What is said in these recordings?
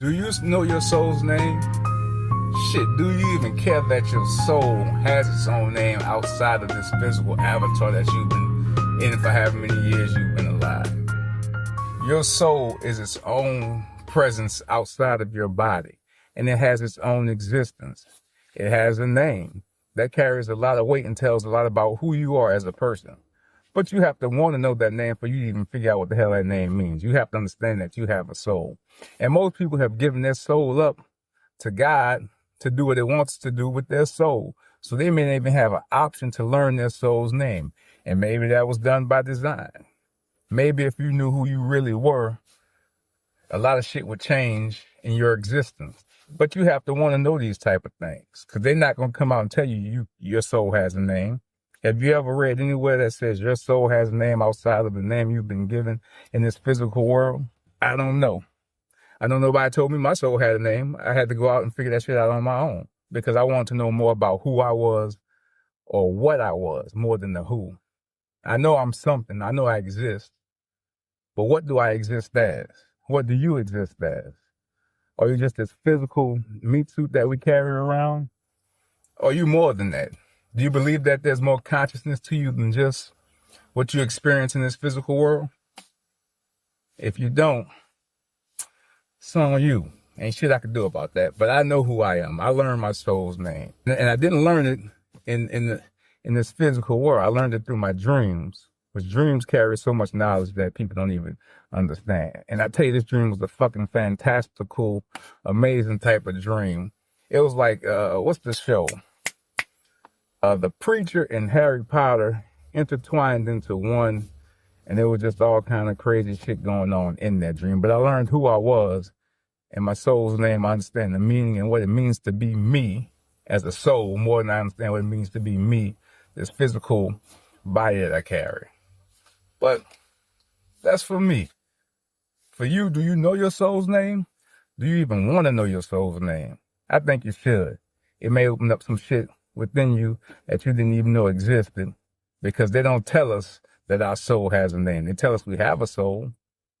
Do you know your soul's name? Shit, do you even care that your soul has its own name outside of this physical avatar that you've been in for however many years you've been alive? Your soul is its own presence outside of your body, and it has its own existence. It has a name that carries a lot of weight and tells a lot about who you are as a person. But you have to want to know that name for you to even figure out what the hell that name means. You have to understand that you have a soul. And most people have given their soul up to God to do what it wants to do with their soul. So they may not even have an option to learn their soul's name. And maybe that was done by design. Maybe if you knew who you really were, a lot of shit would change in your existence. But you have to want to know these type of things, because they're not going to come out and tell you your soul has a name. Have you ever read anywhere that says your soul has a name outside of the name you've been given in this physical world? I don't know. I know nobody told me my soul had a name. I had to go out and figure that shit out on my own, because I wanted to know more about who I was or what I was more than the who. I know I'm something. I know I exist. But what do I exist as? What do you exist as? Are you just this physical meat suit that we carry around? Or are you more than that? Do you believe that there's more consciousness to you than just what you experience in this physical world? If you don't, it's on you. Ain't shit I can do about that. But I know who I am. I learned my soul's name. And I didn't learn it in this physical world. I learned it through my dreams. Which dreams carry so much knowledge that people don't even understand. And I tell you, this dream was a fucking fantastical, amazing type of dream. It was like, what's the show? The Preacher and Harry Potter intertwined into one, and there was just all kind of crazy shit going on in that dream. But I learned who I was and my soul's name. I understand the meaning and what it means to be me as a soul more than I understand what it means to be me, this physical body that I carry. But that's for me. For you, do you know your soul's name? Do you even want to know your soul's name? I think you should. It may open up some shit within you that you didn't even know existed, because they don't tell us that our soul has a name. They tell us we have a soul,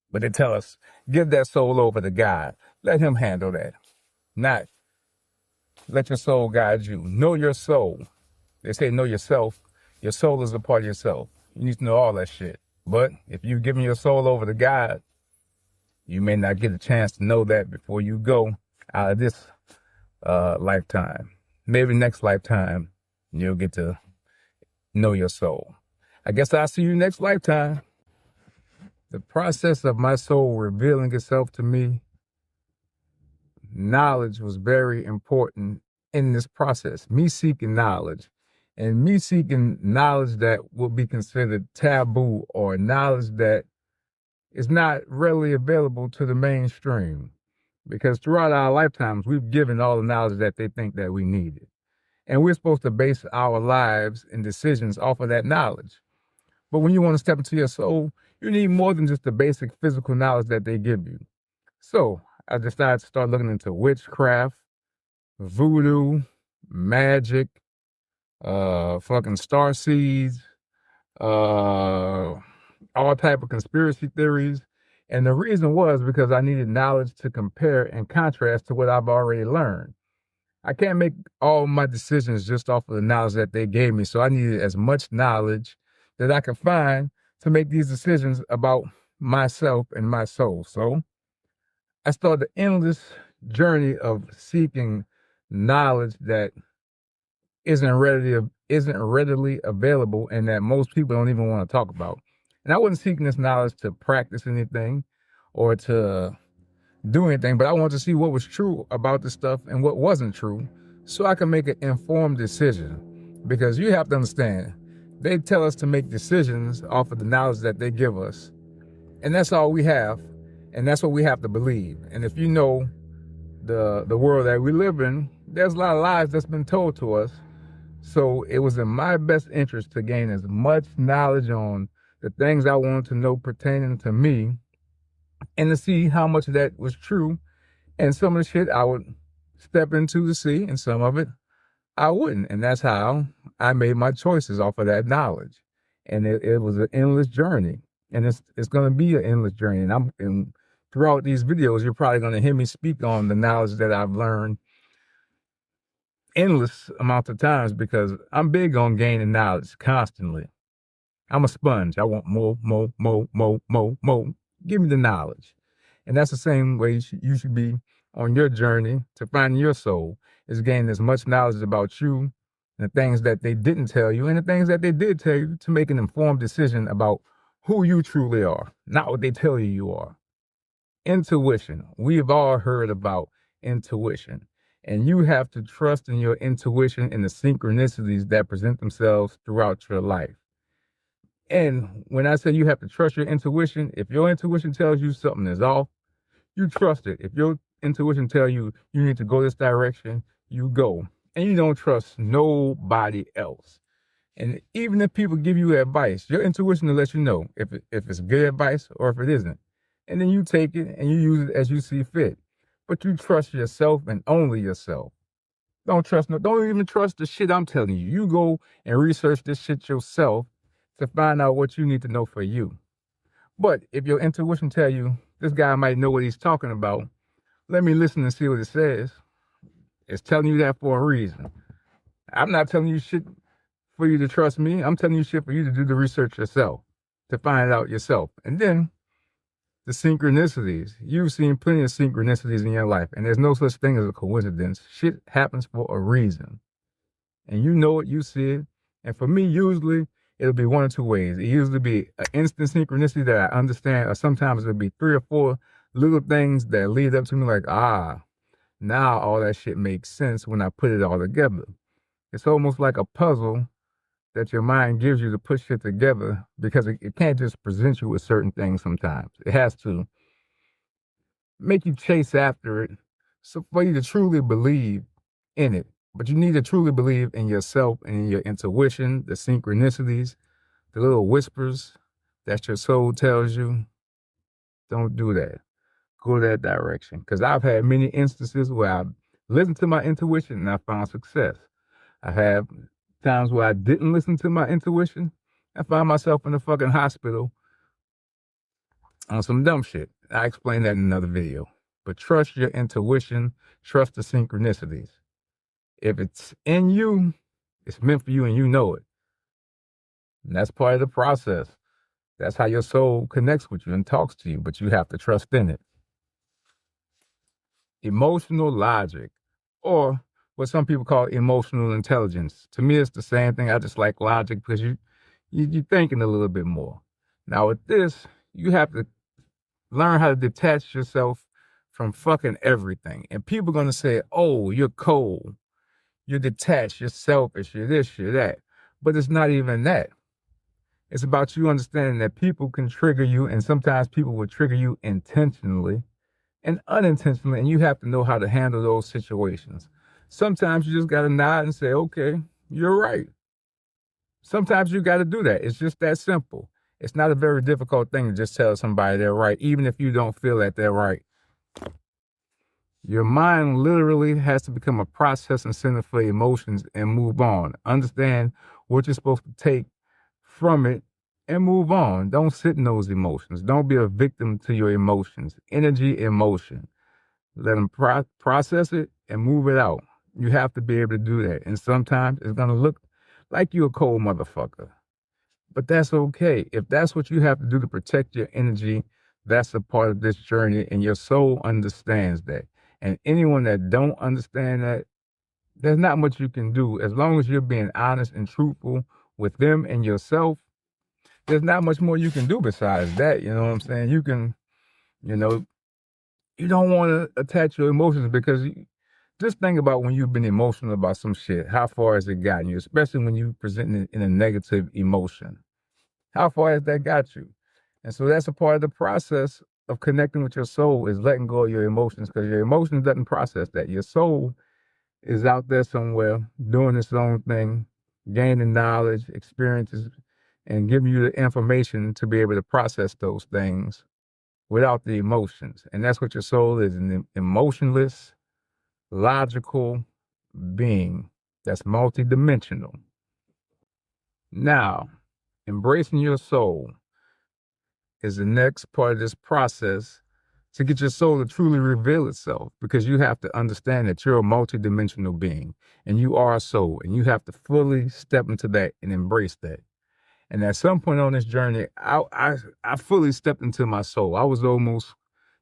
but they tell us, give that soul over to God. Let him handle that. Not let your soul guide you. Know your soul. They say know yourself. Your soul is a part of yourself. You need to know all that shit. But if you've given your soul over to God, you may not get a chance to know that before you go out of this lifetime. Maybe next lifetime, you'll get to know your soul. I guess I'll see you next lifetime. The process of my soul revealing itself to me, knowledge was very important in this process. Me seeking knowledge. And me seeking knowledge that will be considered taboo, or knowledge that is not readily available to the mainstream. Because throughout our lifetimes, we've given all the knowledge that they think that we needed. And we're supposed to base our lives and decisions off of that knowledge. But when you want to step into your soul, you need more than just the basic physical knowledge that they give you. So I decided to start looking into witchcraft, voodoo, magic, fucking star seeds, all type of conspiracy theories. And the reason was because I needed knowledge to compare and contrast to what I've already learned. I can't make all my decisions just off of the knowledge that they gave me. So I needed as much knowledge that I could find to make these decisions about myself and my soul. So I started the endless journey of seeking knowledge that isn't readily available, and that most people don't even want to talk about. And I wasn't seeking this knowledge to practice anything or to do anything, but I wanted to see what was true about this stuff and what wasn't true, so I can make an informed decision. Because you have to understand, they tell us to make decisions off of the knowledge that they give us, and that's all we have, and that's what we have to believe. And if you know the world that we live in, there's a lot of lies that's been told to us. So it was in my best interest to gain as much knowledge on the things I wanted to know pertaining to me, and to see how much of that was true. And some of the shit I would step into to see, and some of it I wouldn't. And that's how I made my choices off of that knowledge. And it was an endless journey. And it's going to be an endless journey. And throughout these videos, you're probably going to hear me speak on the knowledge that I've learned endless amounts of times because I'm big on gaining knowledge constantly. I'm a sponge. I want more, more, more, more, more, more. Give me the knowledge. And that's the same way you should be on your journey to finding your soul, is gaining as much knowledge about you, the things that they didn't tell you, and the things that they did tell you, to make an informed decision about who you truly are, not what they tell you are. Intuition. We've all heard about intuition. And you have to trust in your intuition and the synchronicities that present themselves throughout your life. And when I say you have to trust your intuition, if your intuition tells you something is off, you trust it. If your intuition tells you you need to go this direction, you go. And you don't trust nobody else. And even if people give you advice, your intuition will let you know if it's good advice or if it isn't. And then you take it and you use it as you see fit. But you trust yourself and only yourself. Don't even trust the shit I'm telling you. You go and research this shit yourself to find out what you need to know for you. But if your intuition tell you this guy might know what he's talking about, let me listen and see what it says. It's telling you that for a reason. I'm not telling you shit for you to trust me. I'm telling you shit for you to do the research yourself, to find out yourself. And then the synchronicities. You've seen plenty of synchronicities in your life, and there's no such thing as a coincidence. Shit happens for a reason. And you know it, you see it. And for me, usually, it'll be one or two ways. It usually be an instant synchronicity that I understand, or sometimes it'll be 3 or 4 little things that lead up to me like, now all that shit makes sense when I put it all together. It's almost like a puzzle that your mind gives you to put shit together, because it can't just present you with certain things sometimes. It has to make you chase after it, so for you to truly believe in it. But you need to truly believe in yourself and in your intuition, the synchronicities, the little whispers that your soul tells you. Don't do that. Go that direction. Because I've had many instances where I've listened to my intuition and I found success. I have times where I didn't listen to my intuition. I found myself in a fucking hospital on some dumb shit. I explained that in another video. But trust your intuition. Trust the synchronicities. If it's in you, it's meant for you and you know it. And that's part of the process. That's how your soul connects with you and talks to you, but you have to trust in it. Emotional logic, or what some people call emotional intelligence. To me, it's the same thing. I just like logic because you're thinking a little bit more. Now with this, you have to learn how to detach yourself from fucking everything. And people are going to say, oh, you're cold. You're detached. You're selfish. You're this, you're that. But it's not even that. It's about you understanding that people can trigger you, and sometimes people will trigger you intentionally and unintentionally, and you have to know how to handle those situations. Sometimes you just got to nod and say, okay, you're right. Sometimes you got to do that. It's just that simple. It's not a very difficult thing to just tell somebody they're right, even if you don't feel that they're right. Your mind literally has to become a processing center for emotions and move on. Understand what you're supposed to take from it and move on. Don't sit in those emotions. Don't be a victim to your emotions. Energy, emotion. Let them process it and move it out. You have to be able to do that. And sometimes it's going to look like you're a cold motherfucker. But that's okay. If that's what you have to do to protect your energy, that's a part of this journey, and your soul understands that. And anyone that don't understand that, there's not much you can do. As long as you're being honest and truthful with them and yourself, there's not much more you can do besides that. You know what I'm saying? You can, you don't want to attach your emotions, because just think about when you've been emotional about some shit. How far has it gotten you? Especially when you present it in a negative emotion. How far has that got you? And so that's a part of the process of connecting with your soul, is letting go of your emotions, because your emotions doesn't process that. Your soul is out there somewhere doing its own thing, gaining knowledge, experiences, and giving you the information to be able to process those things without the emotions. And that's what your soul is, an emotionless, logical being that's multidimensional. Now, embracing your soul is the next part of this process to get your soul to truly reveal itself, because you have to understand that you're a multidimensional being and you are a soul, and you have to fully step into that and embrace that. And at some point on this journey, I fully stepped into my soul. I was almost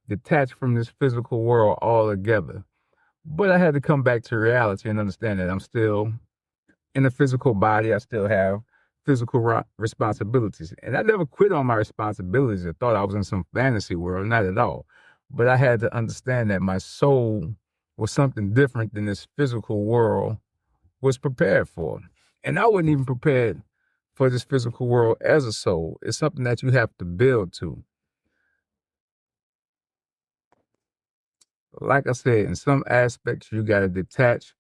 detached from this physical world altogether. But I had to come back to reality and understand that I'm still in a physical body. I still have physical responsibilities. And I never quit on my responsibilities or thought I was in some fantasy world, not at all. But I had to understand that my soul was something different than this physical world was prepared for. And I wasn't even prepared for this physical world as a soul. It's something that you have to build to. Like I said, in some aspects, you got to detach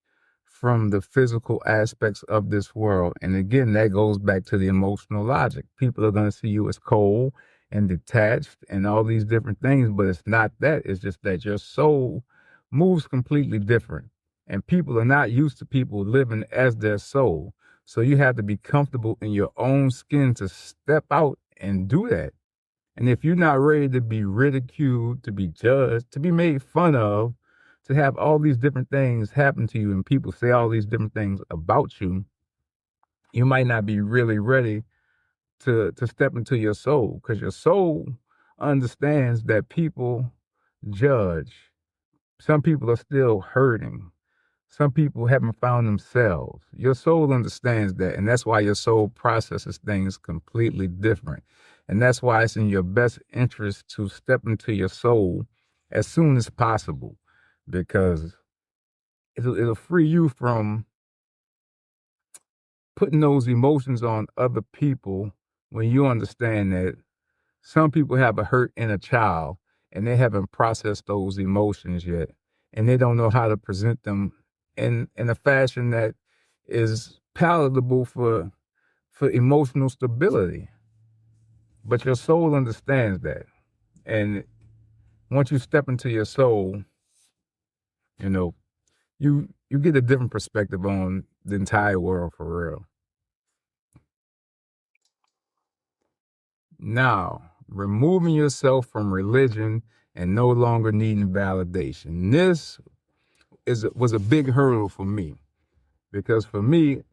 from the physical aspects of this world. And again, that goes back to the emotional logic. People are going to see you as cold and detached and all these different things, but it's not that. It's just that your soul moves completely different. And people are not used to people living as their soul. So you have to be comfortable in your own skin to step out and do that. And if you're not ready to be ridiculed, to be judged, to be made fun of, to have all these different things happen to you and people say all these different things about you, you might not be really ready to step into your soul, because your soul understands that people judge. Some people are still hurting. Some people haven't found themselves. Your soul understands that, and that's why your soul processes things completely different. And that's why it's in your best interest to step into your soul as soon as possible, because it'll free you from putting those emotions on other people when you understand that some people have a hurt in a child and they haven't processed those emotions yet, and they don't know how to present them in a fashion that is palatable for emotional stability. But your soul understands that. And once you step into your soul, you know, you get a different perspective on the entire world for real. Now, removing yourself from religion and no longer needing validation. This was a big hurdle for me, because for me,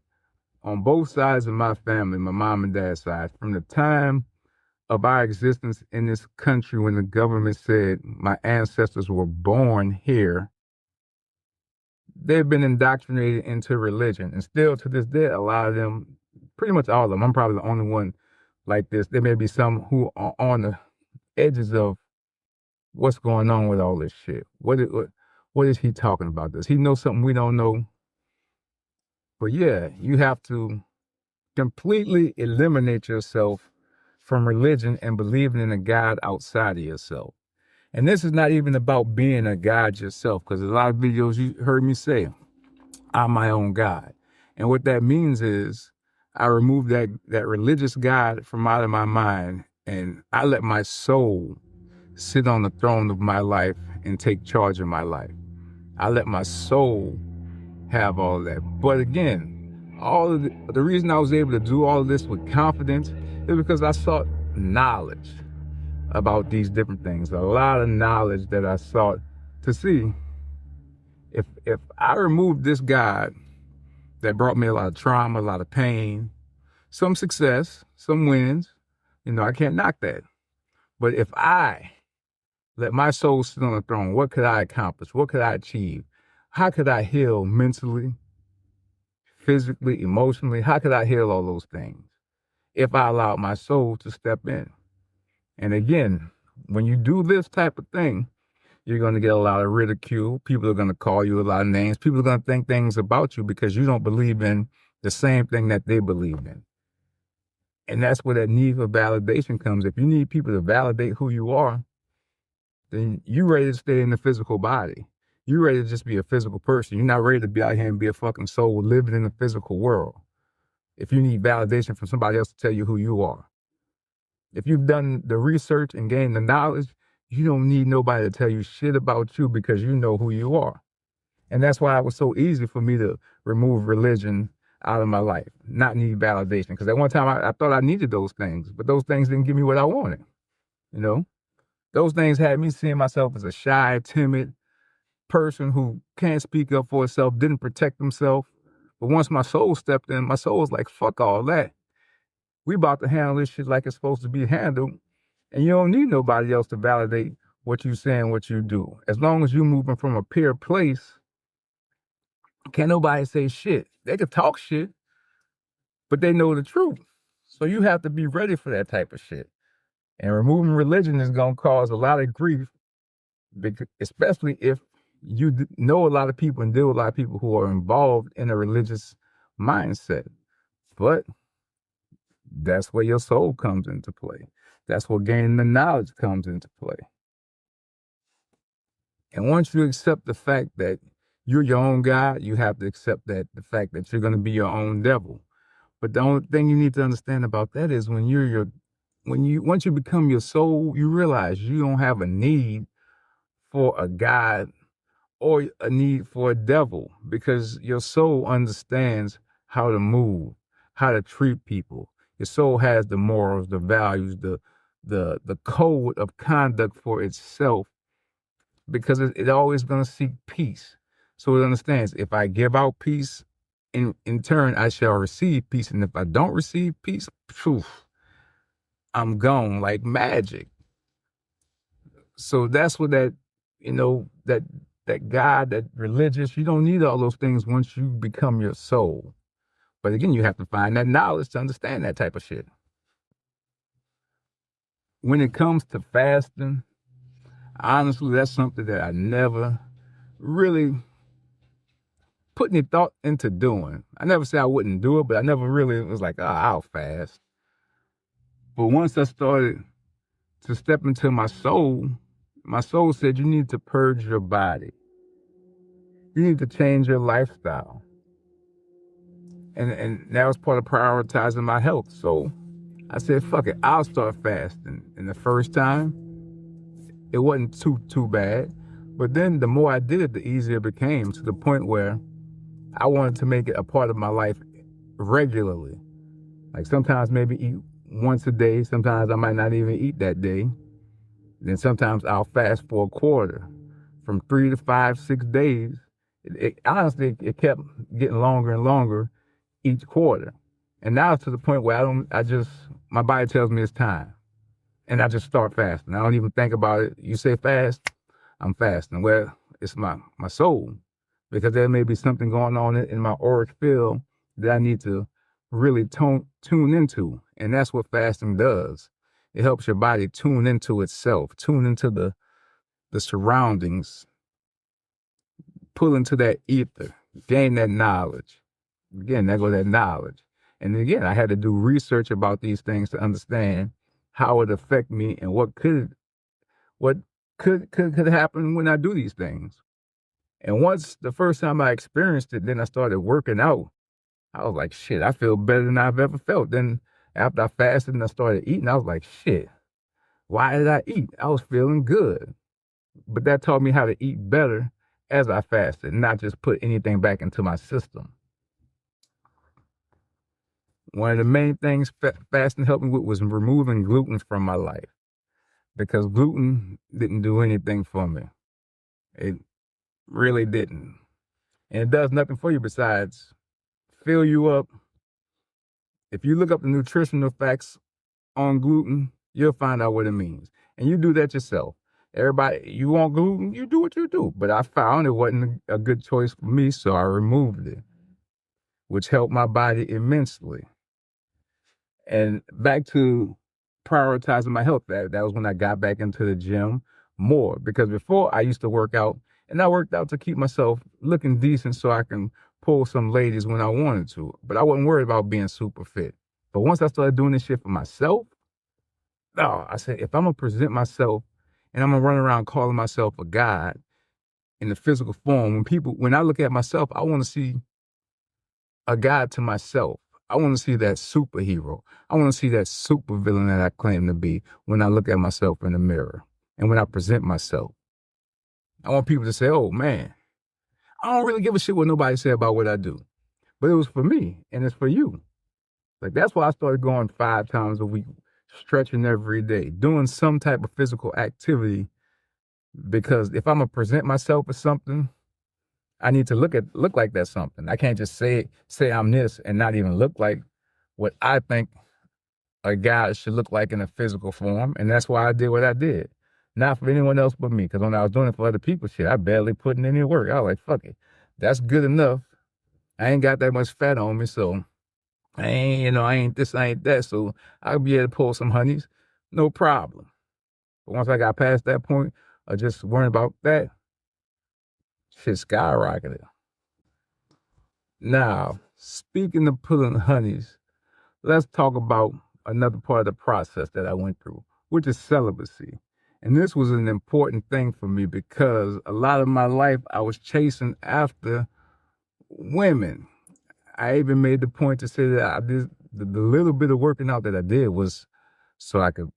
on both sides of my family, my mom and dad's side, from the time of our existence in this country when the government said my ancestors were born here, they've been indoctrinated into religion. And still to this day, a lot of them, pretty much all of them, I'm probably the only one like this. There may be some who are on the edges of what's going on with all this shit. What is he talking about? Does he know something we don't know? But yeah, you have to completely eliminate yourself from religion and believing in a God outside of yourself. And this is not even about being a God yourself, because a lot of videos you heard me say, I'm my own God. And what that means is I remove that religious God from out of my mind, and I let my soul sit on the throne of my life and take charge of my life. I let my soul have all that. But again, all of the reason I was able to do all of this with confidence is because I sought knowledge about these different things. A lot of knowledge that I sought to see if I removed this God that brought me a lot of trauma, a lot of pain, some success, some wins, I can't knock that. But if I let my soul sit on the throne, what could I accomplish? What could I achieve? How could I heal mentally, physically, emotionally? How could I heal all those things if I allowed my soul to step in? And again, when you do this type of thing, you're going to get a lot of ridicule. People are going to call you a lot of names. People are going to think things about you because you don't believe in the same thing that they believe in. And that's where that need for validation comes. If you need people to validate who you are, then you're ready to stay in the physical body. You're ready to just be a physical person. You're not ready to be out here and be a fucking soul living in the physical world. If you need validation from somebody else to tell you who you are. If you've done the research and gained the knowledge, you don't need nobody to tell you shit about you because you know who you are. And that's why it was so easy for me to remove religion out of my life, not need validation. Because at one time I thought I needed those things, but those things didn't give me what I wanted. Those things had me seeing myself as a shy, timid person who can't speak up for itself, didn't protect himself. But once my soul stepped in, my soul was like, fuck all that. We about to handle this shit like it's supposed to be handled. And you don't need nobody else to validate what you say and what you do. As long as you're moving from a pure place, can't nobody say shit. They could talk shit, but they know the truth. So you have to be ready for that type of shit. And removing religion is going to cause a lot of grief, especially if you know a lot of people and deal with a lot of people who are involved in a religious mindset. But that's where your soul comes into play. That's where gaining the knowledge comes into play. And once you accept the fact that you're your own God, you have to accept that the fact that you're going to be your own devil. But the only thing you need to understand about that is once you become your soul, you realize you don't have a need for a God or a need for a devil, because your soul understands how to move, how to treat people. Your soul has the morals, the values, the code of conduct for itself, because it's always going to seek peace. So it understands, if I give out peace, in turn, I shall receive peace. And if I don't receive peace, I'm gone like magic. So that's what that God, that religious, you don't need all those things once you become your soul. But again, you have to find that knowledge to understand that type of shit. When it comes to fasting, honestly, that's something that I never really put any thought into doing. I never said I wouldn't do it, but I never really was like, I'll fast. But once I started to step into my soul said, you need to purge your body. You need to change your lifestyle. And that was part of prioritizing my health. So I said, fuck it, I'll start fasting. And the first time, it wasn't too bad. But then the more I did it, the easier it became, to the point where I wanted to make it a part of my life regularly. Like sometimes maybe eat once a day. Sometimes I might not even eat that day. Then sometimes I'll fast for a quarter, from 3 to 5, 6 days. Honestly, it kept getting longer and longer each quarter. And now it's to the point where my body tells me it's time. And I just start fasting. I don't even think about it. You say fast, I'm fasting. Well, it's my soul, because there may be something going on in my auric field that I need to really tune into. And that's what fasting does. It helps your body tune into itself, tune into the surroundings, pull into that ether, gain that knowledge. Again, there goes that knowledge. And again, I had to do research about these things to understand how it affect me and what could happen when I do these things. And once the first time I experienced it, then I started working out. I was like, shit, I feel better than I've ever felt. Then after I fasted and I started eating, I was like, shit, why did I eat? I was feeling good. But that taught me how to eat better as I fasted, not just put anything back into my system. One of the main things fasting helped me with was removing gluten from my life, because gluten didn't do anything for me. It really didn't. And it does nothing for you besides fill you up. If you look up the nutritional facts on gluten, you'll find out what it means. And you do that yourself. Everybody, you want gluten, you do what you do. But I found it wasn't a good choice for me, so I removed it, which helped my body immensely. And back to prioritizing my health, that was when I got back into the gym more. Because before, I used to work out, and I worked out to keep myself looking decent so I can pull some ladies when I wanted to. But I wasn't worried about being super fit. But once I started doing this shit for myself, I said, if I'm going to present myself and I'm going to run around calling myself a god in the physical form, when I look at myself, I want to see a god to myself. I want to see that superhero. I want to see that supervillain that I claim to be when I look at myself in the mirror and when I present myself. I want people to say, oh, man, I don't really give a shit what nobody say about what I do. But it was for me, and it's for you. Like, that's why I started going 5 times a week stretching every day, doing some type of physical activity. Because if I'm gonna present myself as something, I need to look like that's something. I can't just say I'm this and not even look like what I think a guy should look like in a physical form. And that's why I did what I did. Not for anyone else but me. Because when I was doing it for other people, shit, I barely put in any work. I was like, fuck it. That's good enough. I ain't got that much fat on me, so I ain't this, I ain't that. So I'll be able to pull some honeys, no problem. But once I got past that point of just worrying about that, shit skyrocketed. Now, speaking of pulling honeys, let's talk about another part of the process that I went through, which is celibacy. And this was an important thing for me because a lot of my life I was chasing after women. I even made the point to say that I did the little bit of working out that I did was so I could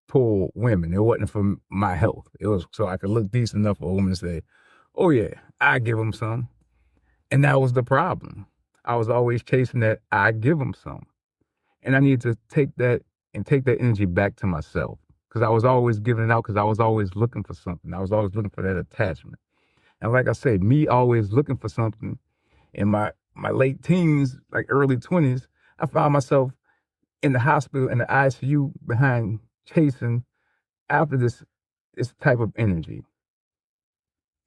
pull women. It wasn't for my health. It was so I could look decent enough for a woman to say, oh yeah, I give them some. And that was the problem. I was always chasing that I give them some. And I needed to take that energy back to myself. Because I was always giving it out because I was always looking for something. I was always looking for that attachment. And like I said, me always looking for something in my late teens, like early 20s, I found myself in the hospital, in the ICU, behind chasing after this type of energy.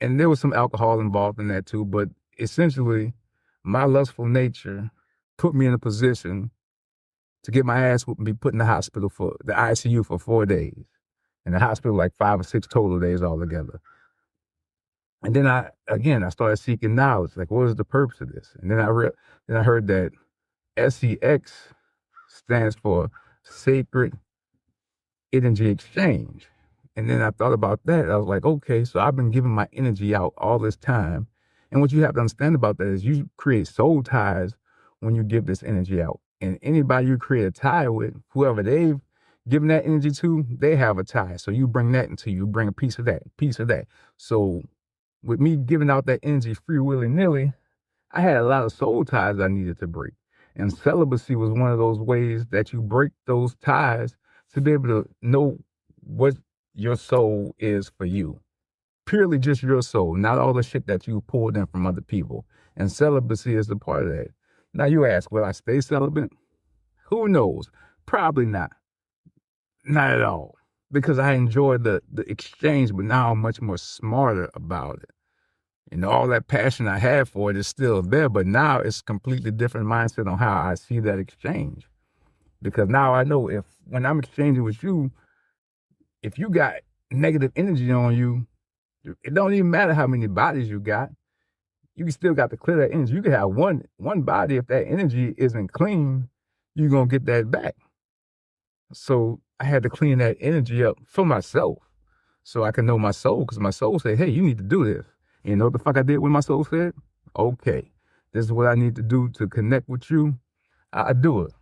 And there was some alcohol involved in that too, but essentially, my lustful nature put me in a position to get my ass whooped and be put in the hospital for the ICU for 4 days. In the hospital, like 5 or 6 total days altogether. And then I started seeking knowledge. Like, what is the purpose of this? And then I heard that SEX stands for Sacred Energy Exchange. And then I thought about that. I was like, okay, so I've been giving my energy out all this time. And what you have to understand about that is you create soul ties when you give this energy out. And anybody you create a tie with, whoever they've given that energy to, they have a tie. So you bring that into you, bring a piece of that, piece of that. So with me giving out that energy free willy-nilly, I had a lot of soul ties I needed to break. And celibacy was one of those ways that you break those ties to be able to know what your soul is for you. Purely just your soul, not all the shit that you pulled in from other people. And celibacy is a part of that. Now you ask, will I stay celibate? Who knows? Probably not. Not at all. Because I enjoy the exchange, but now I'm much more smarter about it. And all that passion I had for it is still there, but now it's a completely different mindset on how I see that exchange. Because now I know when I'm exchanging with you, if you got negative energy on you, it don't even matter how many bodies you got. You still got to clear that energy. You can have one body. If that energy isn't clean, you're going to get that back. So I had to clean that energy up for myself so I can know my soul, because my soul said, hey, you need to do this. And you know what the fuck I did when my soul said? Okay, this is what I need to do to connect with you. I do it.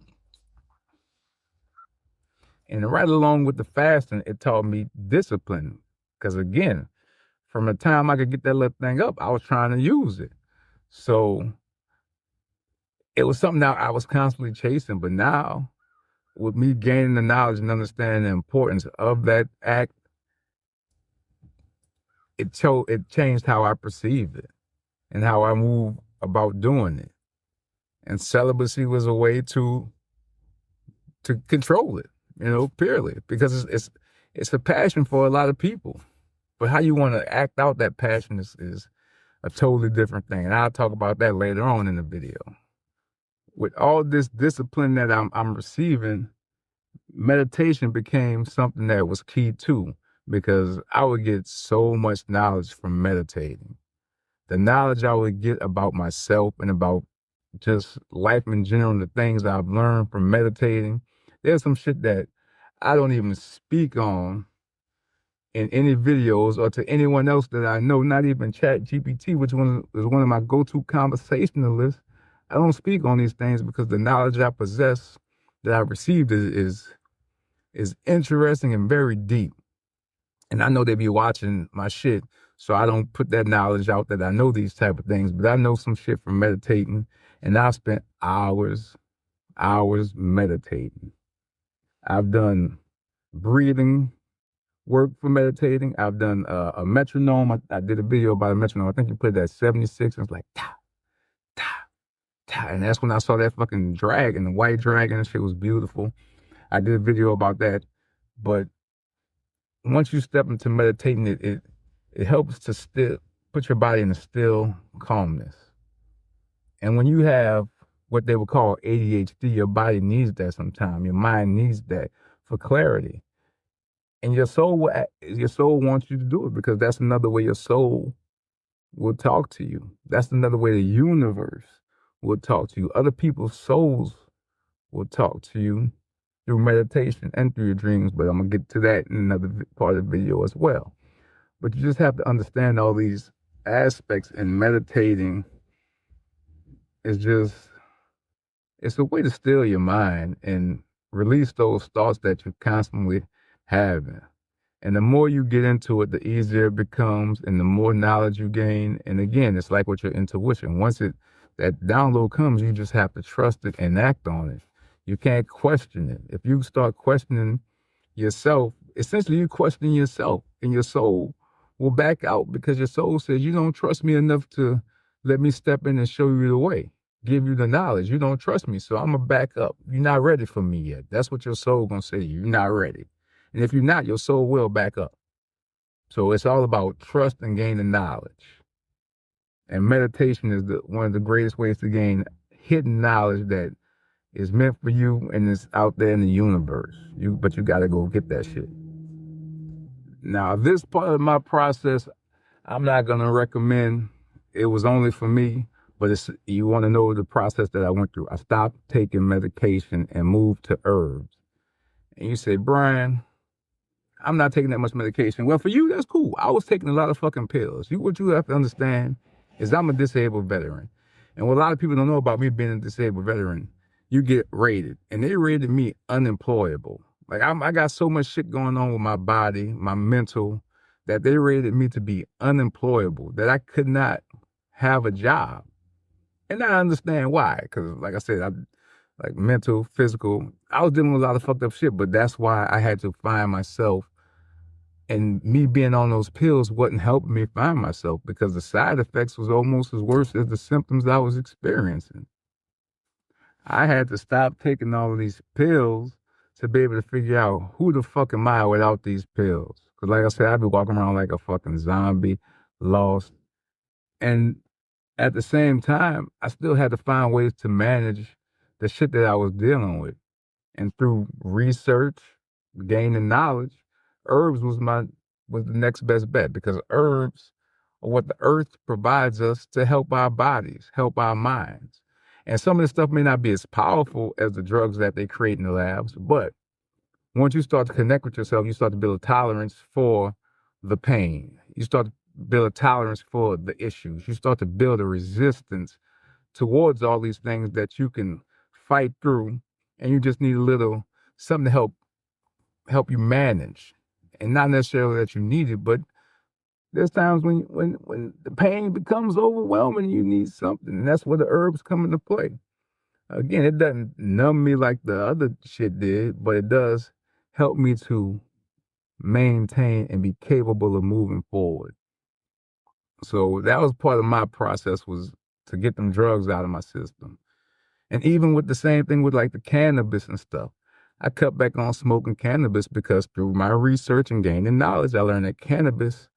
And right along with the fasting, it taught me discipline. Because again, from the time I could get that little thing up, I was trying to use it. So it was something that I was constantly chasing. But now, with me gaining the knowledge and understanding the importance of that act, it changed how I perceived it and how I move about doing it. And celibacy was a way to control it, purely, because it's a passion for a lot of people. But how you want to act out that passion is a totally different thing. And I'll talk about that later on in the video. With all this discipline that I'm receiving, meditation became something that was key too, because I would get so much knowledge from meditating. The knowledge I would get about myself and about just life in general, the things I've learned from meditating. There's some shit that I don't even speak on in any videos or to anyone else that I know, not even ChatGPT, which is one of my go-to conversationalists. I don't speak on these things because the knowledge I possess that I received is interesting and very deep. And I know they be watching my shit, so I don't put that knowledge out that I know these type of things, but I know some shit from meditating, and I spent hours meditating. I've done breathing work for meditating. I've done a metronome. I did a video about a metronome. I think you put that 76, and it's like ta ta ta, and that's when I saw that fucking dragon, the white dragon. That shit was beautiful. I did a video about that. But once you step into meditating, it helps to still put your body in a still calmness. And when you have what they would call ADHD, your body needs that sometimes. Your mind needs that for clarity. And your soul wants you to do it because that's another way your soul will talk to you. That's another way the universe will talk to you. Other people's souls will talk to you through meditation and through your dreams. But I'm going to get to that in another part of the video as well. But you just have to understand all these aspects, and meditating is it's a way to still your mind and release those thoughts that you constantly having. And the more you get into it, the easier it becomes and the more knowledge you gain. And again, it's like with your intuition. Once that download comes, you just have to trust it and act on it. You can't question it. If you start questioning yourself, essentially you question yourself, and your soul will back out because your soul says, you don't trust me enough to let me step in and show you the way, give you the knowledge. You don't trust me, so I'm going to back up. You're not ready for me yet. That's what your soul going to say to you. You're not ready. And if you're not, your soul will back up. So it's all about trust and gaining knowledge. And meditation is one of the greatest ways to gain hidden knowledge that is meant for you and is out there in the universe. But you got to go get that shit. Now, this part of my process, I'm not going to recommend. It was only for me, but you want to know the process that I went through. I stopped taking medication and moved to herbs. And you say, Brian, I'm not taking that much medication. Well, for you, that's cool. I was taking a lot of fucking pills. What you have to understand is I'm a disabled veteran. And what a lot of people don't know about me being a disabled veteran, you get rated. And they rated me unemployable. Like, I got so much shit going on with my body, my mental, that they rated me to be unemployable, that I could not have a job. And I understand why, because like I said, like mental, physical, I was dealing with a lot of fucked up shit, but that's why I had to find myself. And me being on those pills wasn't helping me find myself because the side effects was almost as worse as the symptoms I was experiencing. I had to stop taking all of these pills to be able to figure out who the fuck am I without these pills. Because like I said, I'd be walking around like a fucking zombie, lost. And at the same time, I still had to find ways to manage the shit that I was dealing with. And through research, gaining knowledge, herbs was the next best bet, because herbs are what the earth provides us to help our bodies, help our minds. And some of this stuff may not be as powerful as the drugs that they create in the labs, but once you start to connect with yourself, you start to build a tolerance for the pain. You start to build a tolerance for the issues. You start to build a resistance towards all these things that you can fight through, and you just need a little something to help you manage. And not necessarily that you need it, but there's times when the pain becomes overwhelming, you need something, and that's where the herbs come into play. Again, it doesn't numb me like the other shit did, but it does help me to maintain and be capable of moving forward. So that was part of my process, was to get them drugs out of my system. And even with the same thing with like the cannabis and stuff, I cut back on smoking cannabis because through my research and gaining knowledge, I learned that cannabis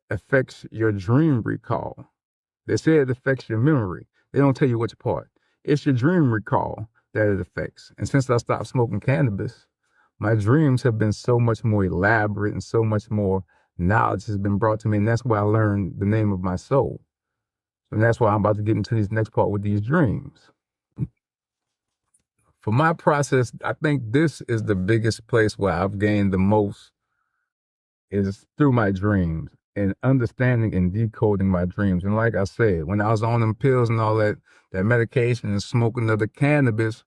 affects your dream recall. They say it affects your memory. They don't tell you which part. It's your dream recall that it affects. And since I stopped smoking cannabis, my dreams have been so much more elaborate and so much more knowledge has been brought to me. And that's why I learned the name of my soul. And that's why I'm about to get into this next part with these dreams. For my process, I think this is the biggest place where I've gained the most, is through my dreams and understanding and decoding my dreams. And like I said, when I was on them pills and all that medication and smoking of the cannabis,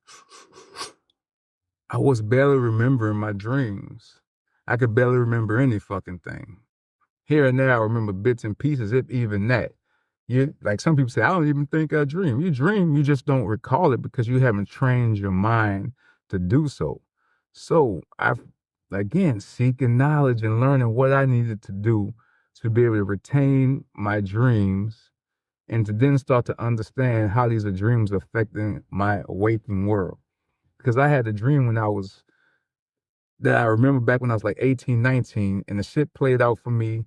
I was barely remembering my dreams. I could barely remember any fucking thing. Here and there, I remember bits and pieces, if even that. Like some people say, I don't even think I dream. You dream, you just don't recall it because you haven't trained your mind to do so. So I've, again, seeking knowledge and learning what I needed to do to be able to retain my dreams and to then start to understand how these are dreams affecting my waking world. Because I had a dream that I remember back when I was like 18, 19, and the shit played out for me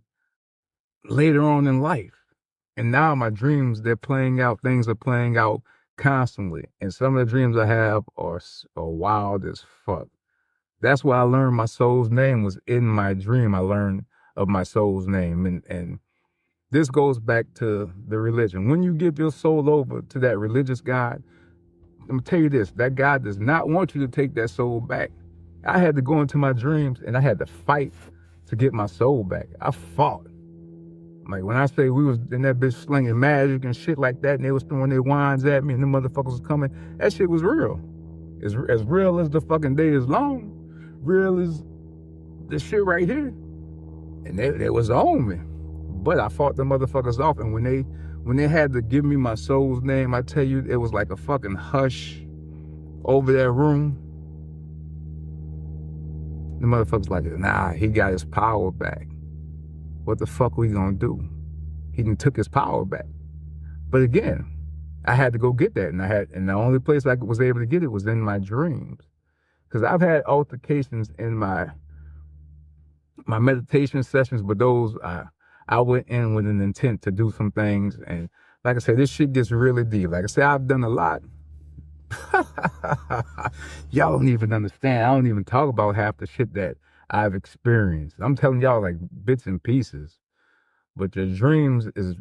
later on in life. And now my dreams, they're playing out, things are playing out constantly. And some of the dreams I have are wild as fuck. That's why I learned my soul's name was in my dream. I learned of my soul's name. And this goes back to the religion. When you give your soul over to that religious God, let me tell you this, that God does not want you to take that soul back. I had to go into my dreams and I had to fight to get my soul back. I fought. Like when I say we was in that bitch slinging magic and shit like that, and they was throwing their wands at me and the motherfuckers was coming, that shit was real. As real as the fucking day is long, real as this shit right here. And they was on me. But I fought the motherfuckers off, and when they had to give me my soul's name, I tell you, it was like a fucking hush over that room. The motherfuckers like, nah, he got his power back. What the fuck we gonna do? He done took his power back. But again, I had to go get that, and the only place I was able to get it was in my dreams. Because I've had altercations in my meditation sessions, but those I went in with an intent to do some things, and like I said, this shit gets really deep. Like I said, I've done a lot. Y'all don't even understand. I don't even talk about half the shit that I've experienced. I'm telling y'all like bits and pieces. But your dreams is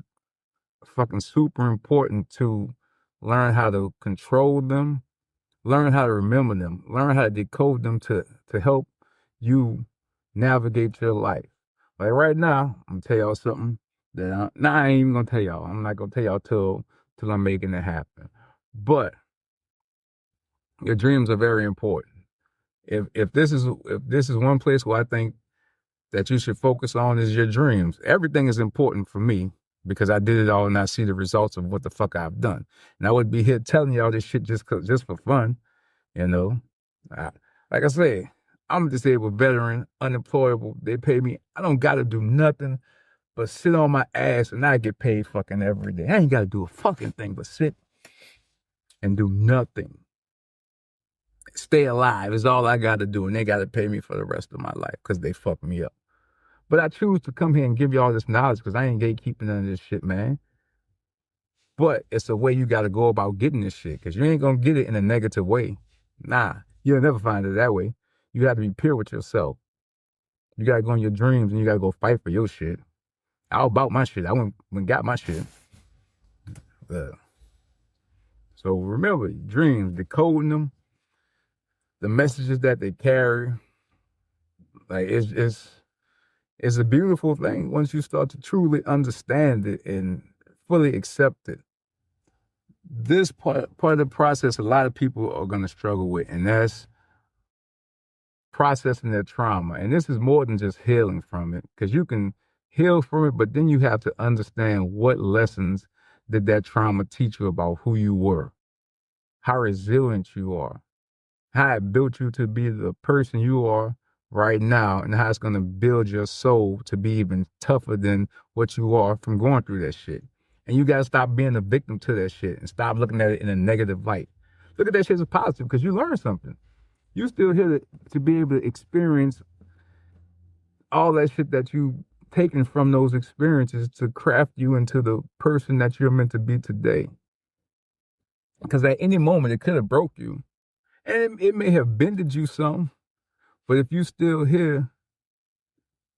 fucking super important to learn how to control them, learn how to remember them, learn how to decode them to help you navigate your life. Like right now, I'm gonna tell y'all something that I ain't even gonna tell y'all. I'm not gonna tell y'all till I'm making it happen. But your dreams are very important. If this is one place where I think that you should focus on is your dreams. Everything is important for me because I did it all and I see the results of what the fuck I've done. And I would be here telling y'all this shit just for fun, you know. Like I say, I'm a disabled veteran, unemployable. They pay me. I don't gotta do nothing but sit on my ass and I get paid fucking every day. I ain't gotta do a fucking thing but sit and do nothing. Stay alive is all I gotta do, and they gotta pay me for the rest of my life because they fucked me up. But I choose to come here and give y'all this knowledge because I ain't gatekeeping none of this shit, man. But it's a way you gotta go about getting this shit because you ain't gonna get it in a negative way. Nah, you'll never find it that way. You have to be pure with yourself. You gotta go in your dreams and you gotta go fight for your shit. I was about my shit. I went and got my shit. So remember, dreams, decoding them, the messages that they carry, like it's a beautiful thing once you start to truly understand it and fully accept it. This part of the process, a lot of people are going to struggle with, and that's processing their trauma. And this is more than just healing from it, because you can heal from it, but then you have to understand what lessons did that trauma teach you about who you were, how resilient you are, how it built you to be the person you are right now, and how it's going to build your soul to be even tougher than what you are from going through that shit. And you got to stop being a victim to that shit and stop looking at it in a negative light. Look at that shit as a positive because you learned something. You still here to be able to experience all that shit that you taken from those experiences to craft you into the person that you're meant to be today. Because at any moment, it could have broke you. And it may have bended you some, but if you still here,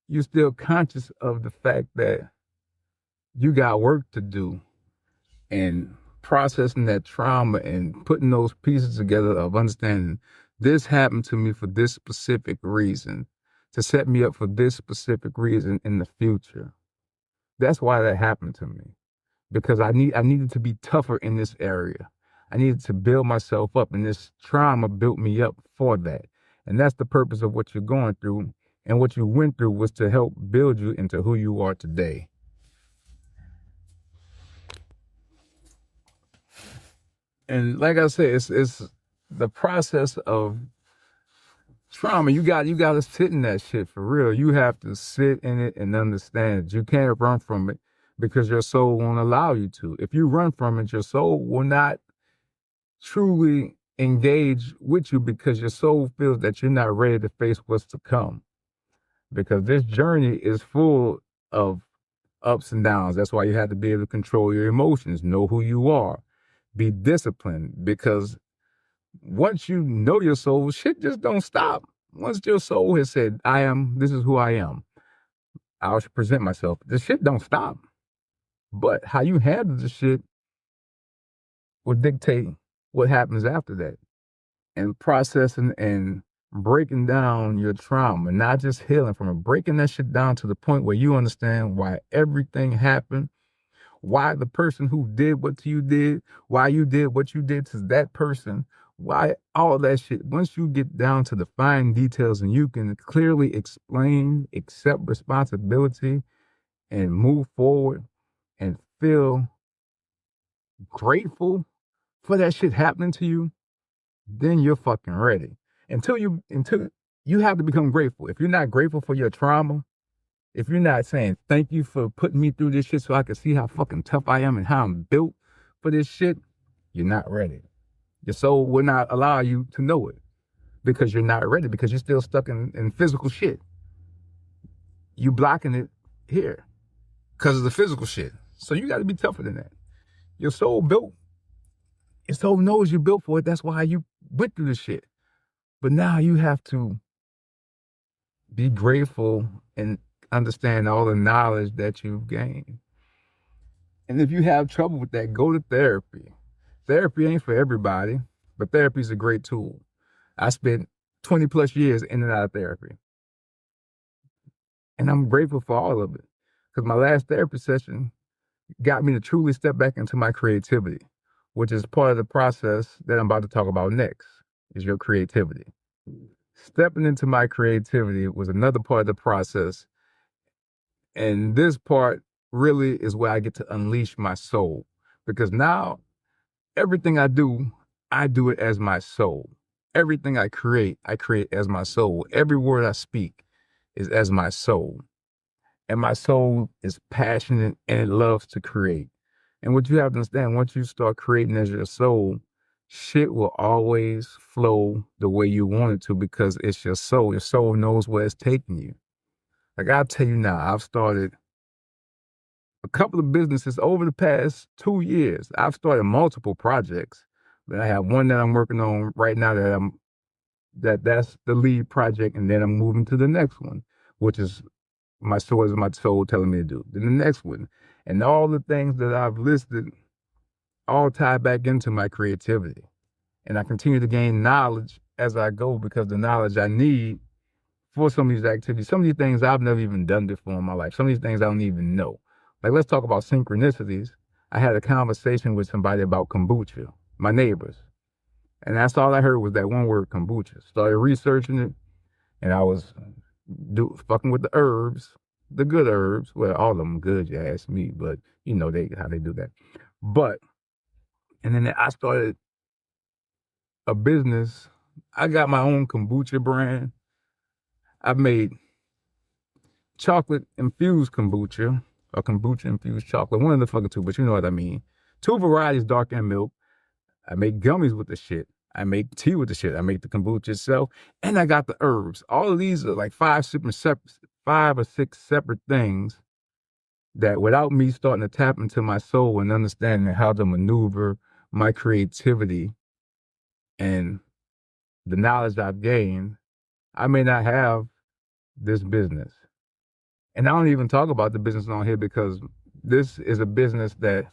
you're still conscious of the fact that you got work to do, and processing that trauma and putting those pieces together of understanding this happened to me for this specific reason, to set me up for this specific reason in the future. That's why that happened to me, because I needed to be tougher in this area. I needed to build myself up, and this trauma built me up for that. And that's the purpose of what you're going through. And what you went through was to help build you into who you are today. And like I said, it's the process of Trauma, you gotta sit in that shit for real. You have to sit in it and understand it. You can't run from it because your soul won't allow you to. If you run from it, your soul will not truly engage with you because your soul feels that you're not ready to face what's to come. Because this journey is full of ups and downs. That's why you have to be able to control your emotions, know who you are, be disciplined. Because once you know your soul, shit just don't stop. Once your soul has said, this is who I am, I should present myself, the shit don't stop. But how you handle the shit will dictate what happens after that. And processing and breaking down your trauma, not just healing from it, breaking that shit down to the point where you understand why everything happened, why the person who did what you did, why you did what you did to that person, why all that shit. Once you get down to the fine details and you can clearly explain, accept responsibility, and move forward and feel grateful for that shit happening to you, then you're fucking ready. Until you have to become grateful. If you're not grateful for your trauma, if you're not saying thank you for putting me through this shit so I can see how fucking tough I am and how I'm built for this shit, you're not ready. Your soul will not allow you to know it because you're not ready, because you're still stuck in physical shit. You blocking it here because of the physical shit. So you got to be tougher than that. Your soul knows you're built for it. That's why you went through this shit. But now you have to be grateful and understand all the knowledge that you've gained. And if you have trouble with that, go to therapy. Therapy ain't for everybody, but therapy is a great tool. I spent 20 plus years in and out of therapy. And I'm grateful for all of it. Because my last therapy session got me to truly step back into my creativity, which is part of the process that I'm about to talk about next, is your creativity. Stepping into my creativity was another part of the process. And this part really is where I get to unleash my soul. Because now, everything I do it as my soul. Everything I create as my soul. Every word I speak is as my soul. And my soul is passionate and it loves to create. And what you have to understand, once you start creating as your soul, shit will always flow the way you want it to because it's your soul. Your soul knows where it's taking you. Like I'll tell you now, I've started a couple of businesses over the past 2 years. I've started multiple projects, but I have one that I'm working on right now that's the lead project, and then I'm moving to the next one, which is my soul telling me to do. Then the next one. And all the things that I've listed all tie back into my creativity. And I continue to gain knowledge as I go because the knowledge I need for some of these activities, some of these things I've never even done before in my life, some of these things I don't even know. Like, let's talk about synchronicities. I had a conversation with somebody about kombucha, my neighbors. And that's all I heard was that one word, kombucha. Started researching it, and I was fucking with the herbs, the good herbs. Well, all of them good, you ask me, but you know how they do that. And then I started a business. I got my own kombucha brand. I've made chocolate infused kombucha, or kombucha infused chocolate, one of the fucking two, but you know what I mean. 2 varieties, dark and milk. I make gummies with the shit. I make tea with the shit. I make the kombucha itself, and I got the herbs. All of these are like 5 or 6 separate things that, without me starting to tap into my soul and understanding how to maneuver my creativity and the knowledge I've gained, I may not have this business. And I don't even talk about the business on here because this is a business that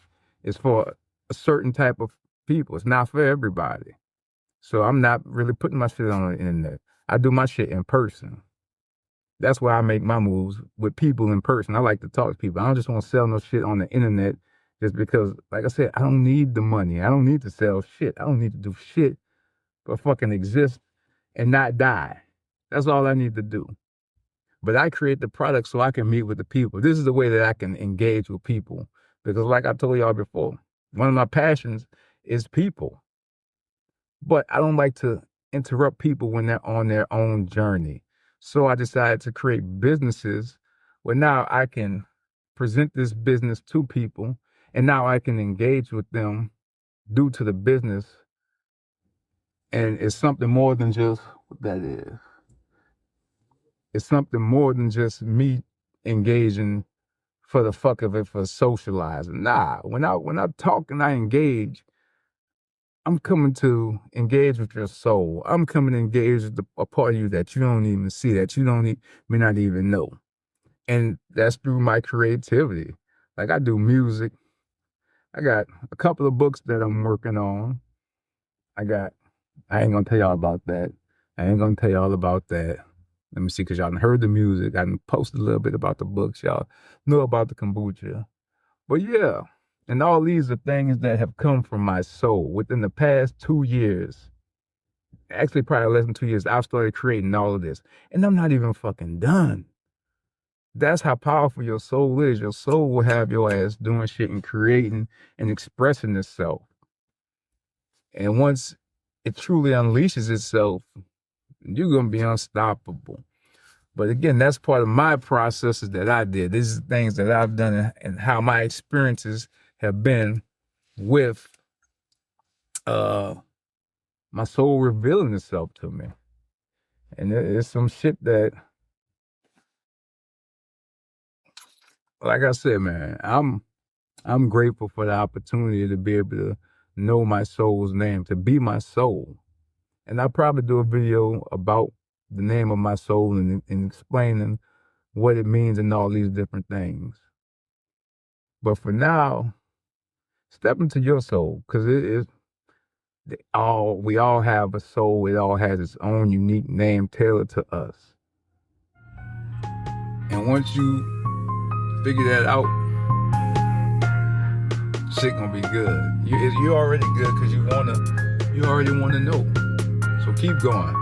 is for a certain type of people. It's not for everybody. So I'm not really putting my shit on the internet. I do my shit in person. That's why I make my moves with people in person. I like to talk to people. I don't just want to sell no shit on the internet just because, like I said, I don't need the money. I don't need to sell shit. I don't need to do shit but fucking exist and not die. That's all I need to do. But I create the product so I can meet with the people. This is the way that I can engage with people. Because like I told y'all before, one of my passions is people. But I don't like to interrupt people when they're on their own journey. So I decided to create businesses where now I can present this business to people and now I can engage with them due to the business. And it's something more than just what that is. It's something more than just me engaging for the fuck of it, for socializing. Nah, when I talk and I engage, I'm coming to engage with your soul. I'm coming to engage with a part of you that you don't even see, that you may not even know. And that's through my creativity. Like I do music. I got a couple of books that I'm working on. I ain't gonna tell y'all about that. I ain't gonna tell y'all about that. Let me see, because y'all heard the music. I posted a little bit about the books. Y'all know about the kombucha. But yeah, and all these are things that have come from my soul. Within the past 2 years, actually probably less than 2 years, I've started creating all of this. And I'm not even fucking done. That's how powerful your soul is. Your soul will have your ass doing shit and creating and expressing itself. And once it truly unleashes itself, you're going to be unstoppable. But again, that's part of my processes that I did. These are things that I've done and how my experiences have been with my soul revealing itself to me. And it's some shit that, like I said, man, I'm grateful for the opportunity to be able to know my soul's name, to be my soul. And I'll probably do a video about the name of my soul and explaining what it means and all these different things. But for now, step into your soul, because we all have a soul. It all has its own unique name tailored to us. And once you figure that out, shit gonna be good. You're already good because you already wanna know. So keep going.